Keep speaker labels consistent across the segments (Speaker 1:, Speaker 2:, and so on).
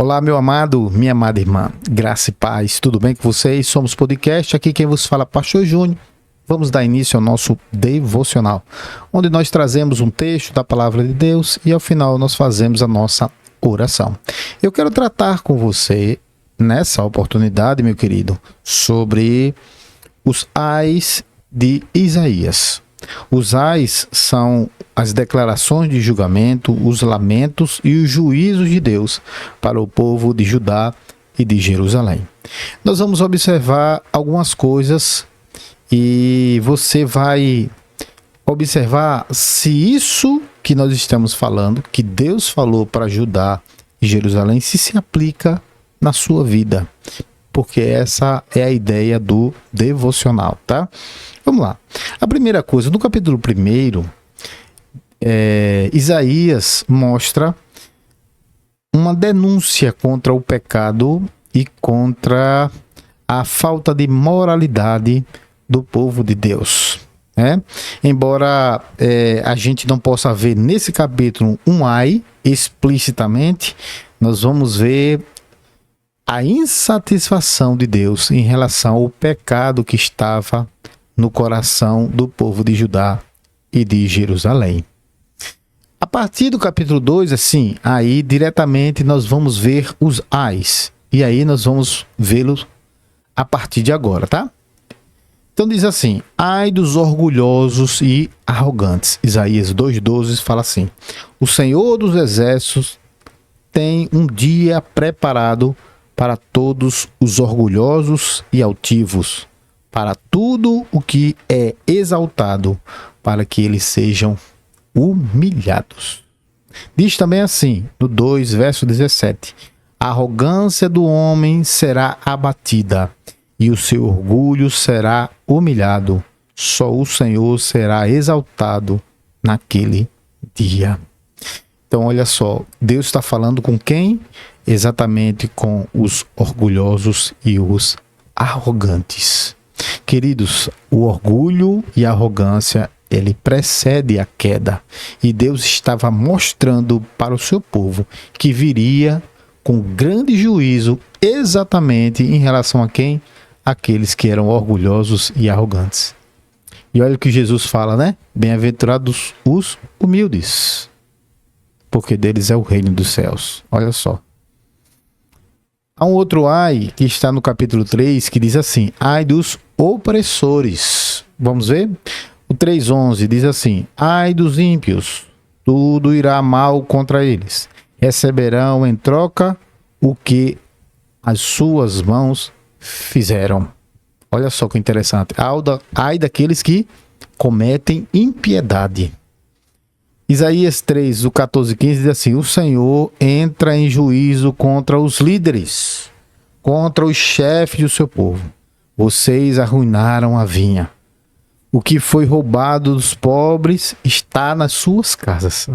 Speaker 1: Olá, meu amado, minha amada irmã, graça e paz, tudo bem com vocês? Somos podcast, aqui quem vos fala é Pastor Júnior. Vamos dar início ao nosso devocional, onde nós trazemos um texto da palavra de Deus e ao final nós fazemos a nossa oração. Eu quero tratar com você, nessa oportunidade, meu querido, sobre os ais de Isaías. Os ais são as declarações de julgamento, os lamentos e os juízos de Deus para o povo de Judá e de Jerusalém. Nós vamos observar algumas coisas e você vai observar se isso que nós estamos falando, que Deus falou para Judá e Jerusalém, se aplica na sua vida. Porque essa é a ideia do devocional, tá? Vamos lá. A primeira coisa, no capítulo 1, Isaías mostra uma denúncia contra o pecado e contra a falta de moralidade do povo de Deus. Embora a gente não possa ver nesse capítulo um ai explicitamente, nós vamos ver a insatisfação de Deus em relação ao pecado que estava no coração do povo de Judá e de Jerusalém. A partir do capítulo 2, assim, aí diretamente nós vamos ver os ais. E aí nós vamos vê-los a partir de agora, tá? Então diz assim: ai dos orgulhosos e arrogantes. Isaías 2,12 fala assim: o Senhor dos exércitos tem um dia preparado para todos os orgulhosos e altivos, para tudo o que é exaltado, para que eles sejam humilhados. Diz também assim, no 2, verso 17: a arrogância do homem será abatida, e o seu orgulho será humilhado. Só o Senhor será exaltado naquele dia. Então, olha só, Deus está falando com quem? Exatamente com os orgulhosos e os arrogantes. Queridos, o orgulho e a arrogância, ele precede a queda. E Deus estava mostrando para o seu povo que viria com grande juízo exatamente em relação a quem? Aqueles que eram orgulhosos e arrogantes. E olha o que Jesus fala, né? Bem-aventurados os humildes, porque deles é o reino dos céus. Olha só. Há um outro ai que está no capítulo 3 que diz assim: ai dos opressores. Vamos ver? O 3,11 diz assim: ai dos ímpios, tudo irá mal contra eles. Receberão em troca o que as suas mãos fizeram. Olha só que interessante. Ai daqueles que cometem impiedade. Isaías 3, o 14 e 15 diz assim: o Senhor entra em juízo contra os líderes, contra os chefes do seu povo. Vocês arruinaram a vinha. O que foi roubado dos pobres está nas suas casas.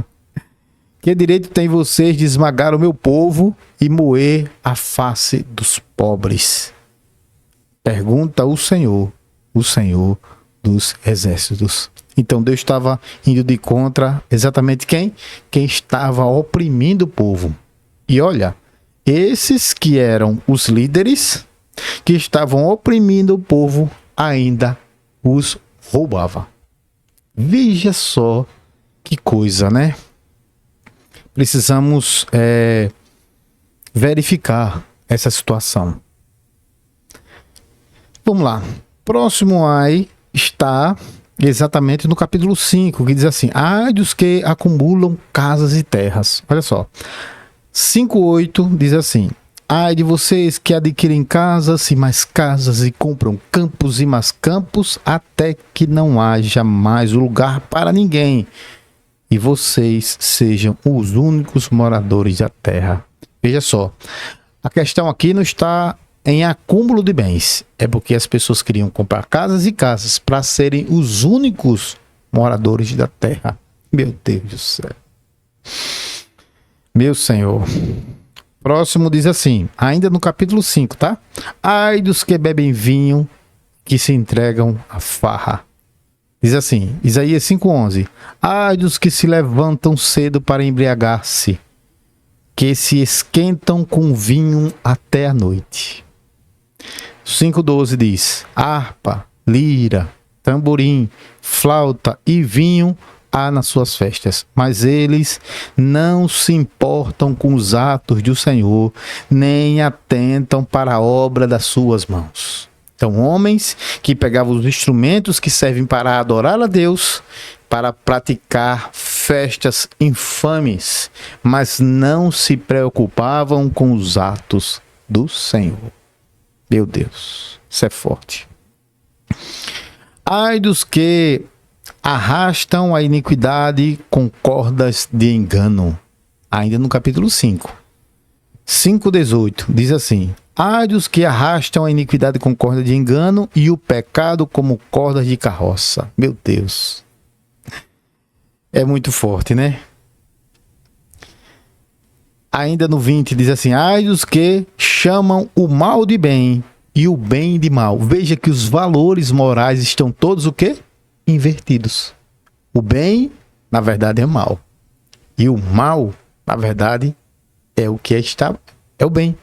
Speaker 1: Que direito tem vocês de esmagar o meu povo e moer a face dos pobres? Pergunta o Senhor dos exércitos. Então Deus estava indo de contra exatamente quem? Quem estava oprimindo o povo. E olha, esses que eram os líderes, que estavam oprimindo o povo, ainda os roubava. Veja só que coisa, né? Precisamos verificar essa situação. Vamos lá. Próximo ai está exatamente no capítulo 5, que diz assim: ai dos que acumulam casas e terras. Olha só. 5,8 diz assim: ai de vocês que adquirem casas e mais casas e compram campos e mais campos, até que não haja mais lugar para ninguém, e vocês sejam os únicos moradores da terra. Veja só, a questão aqui não está em acúmulo de bens, é porque as pessoas queriam comprar casas e casas para serem os únicos moradores da terra. Meu Deus do céu. Meu Senhor. Próximo diz assim, ainda no capítulo 5, tá? Ai dos que bebem vinho, que se entregam à farra. Diz assim, Isaías 5,11: ai dos que se levantam cedo para embriagar-se, que se esquentam com vinho até a noite. 5:12 diz: harpa, lira, tamborim, flauta e vinho há nas suas festas, mas eles não se importam com os atos do Senhor, nem atentam para a obra das suas mãos. Então, homens que pegavam os instrumentos que servem para adorar a Deus, para praticar festas infames, mas não se preocupavam com os atos do Senhor. Meu Deus, isso é forte. Ai dos que arrastam a iniquidade com cordas de engano. Ainda no capítulo 5. 5:18 diz assim: ai dos que arrastam a iniquidade com corda de engano e o pecado como cordas de carroça. Meu Deus. É muito forte, né? Ainda no 20 diz assim: ai dos que chamam o mal de bem e o bem de mal. Veja que os valores morais estão todos o quê? Invertidos. O bem, na verdade, é mal. E o mal, na verdade, é o que é o bem.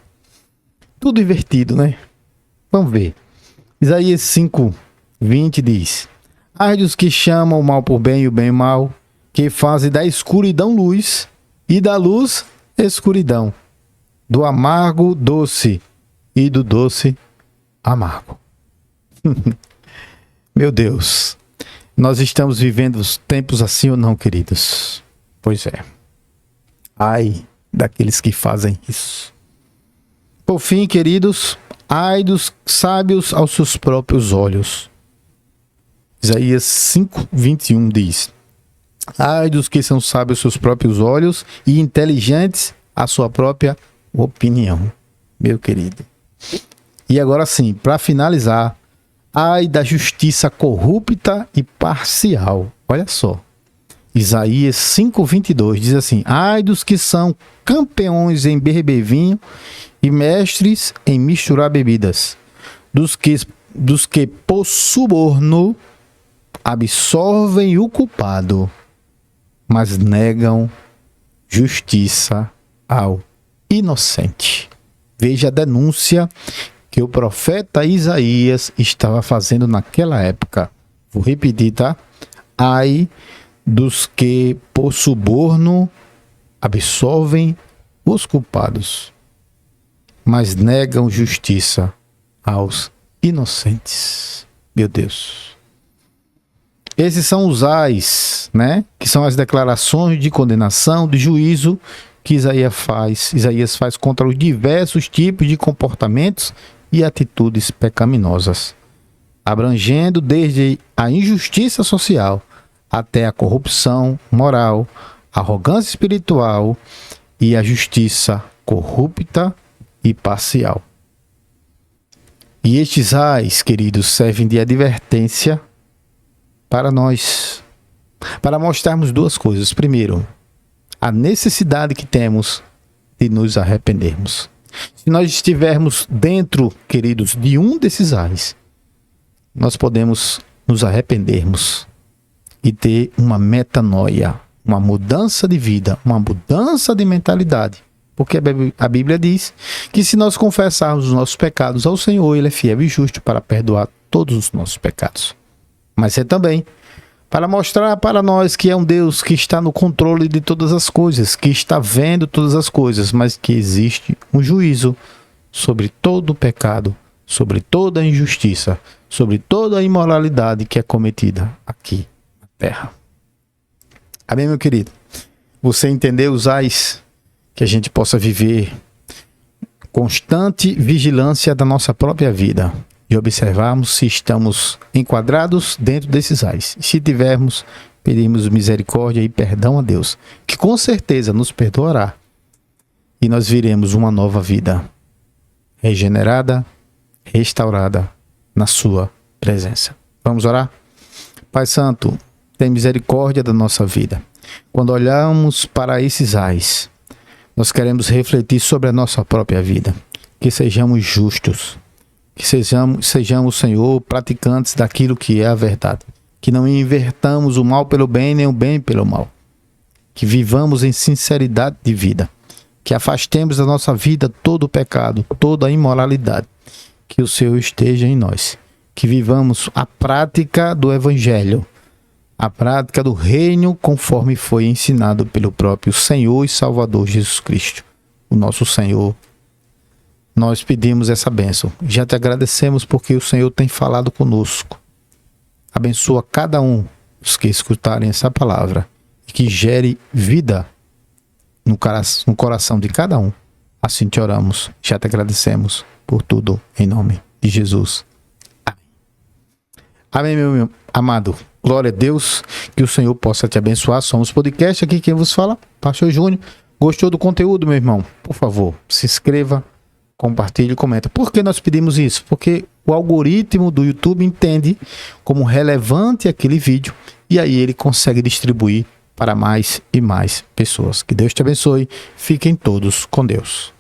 Speaker 1: Tudo invertido, né? Vamos ver. Isaías 5:20 diz: ai dos que chamam o mal por bem e o bem mal, que fazem da escuridão luz e da luz escuridão, do amargo doce e do doce amargo. Meu Deus, nós estamos vivendo os tempos assim ou não, queridos? Pois é. Ai daqueles que fazem isso. Por fim, queridos, ai dos sábios aos seus próprios olhos. Isaías 5:21 diz: ai dos que são sábios aos seus próprios olhos e inteligentes à sua própria opinião. Meu querido. E agora sim, para finalizar, ai da justiça corrupta e parcial. Olha só. Isaías 5:22 diz assim: ai dos que são campeões em beber vinho e mestres em misturar bebidas, dos que por suborno absorvem o culpado, mas negam justiça ao inocente. Veja a denúncia que o profeta Isaías estava fazendo naquela época. Vou repetir, tá? Ai dos que por suborno absolvem os culpados, mas negam justiça aos inocentes. Meu Deus. Esses são os ais, né? Que são as declarações de condenação, de juízo que Isaías faz contra os diversos tipos de comportamentos e atitudes pecaminosas, abrangendo desde a injustiça social até a corrupção moral, a arrogância espiritual e a justiça corrupta e parcial. E estes ais, queridos, servem de advertência para nós, para mostrarmos duas coisas. Primeiro, a necessidade que temos de nos arrependermos. Se nós estivermos dentro, queridos, de um desses ais, nós podemos nos arrependermos e ter uma metanoia, uma mudança de vida, uma mudança de mentalidade. Porque a Bíblia diz que se nós confessarmos os nossos pecados ao Senhor, Ele é fiel e justo para perdoar todos os nossos pecados. Mas é também para mostrar para nós que é um Deus que está no controle de todas as coisas, que está vendo todas as coisas, mas que existe um juízo sobre todo o pecado, sobre toda a injustiça, sobre toda a imoralidade que é cometida aqui na terra. Amém, meu querido? Você entendeu os ais? Que a gente possa viver constante vigilância da nossa própria vida e observarmos se estamos enquadrados dentro desses ais. E se tivermos, pedimos misericórdia e perdão a Deus, que com certeza nos perdoará. E nós viremos uma nova vida, regenerada, restaurada na sua presença. Vamos orar? Pai Santo, tem misericórdia da nossa vida. Quando olhamos para esses ais, nós queremos refletir sobre a nossa própria vida. Que sejamos justos. Que sejamos, Senhor, praticantes daquilo que é a verdade. Que não invertamos o mal pelo bem, nem o bem pelo mal. Que vivamos em sinceridade de vida. que afastemos da nossa vida todo o pecado, toda a imoralidade. Que o Senhor esteja em nós. Que vivamos a prática do Evangelho, a prática do reino conforme foi ensinado pelo próprio Senhor e Salvador Jesus Cristo, o nosso Senhor. Nós pedimos essa bênção. Já te agradecemos porque o Senhor tem falado conosco. Abençoa cada um dos que escutarem essa palavra e que gere vida no coração de cada um. Assim te oramos. Já te agradecemos por tudo em nome de Jesus. Amém. Amém, meu amado. Glória a Deus. Que o Senhor possa te abençoar. Somos podcast aqui. Quem vos fala? Pastor Júnior. Gostou do conteúdo, meu irmão? Por favor, se inscreva, compartilhe e comenta. Por que nós pedimos isso? Porque o algoritmo do YouTube entende como relevante aquele vídeo e aí ele consegue distribuir para mais e mais pessoas. Que Deus te abençoe. Fiquem todos com Deus.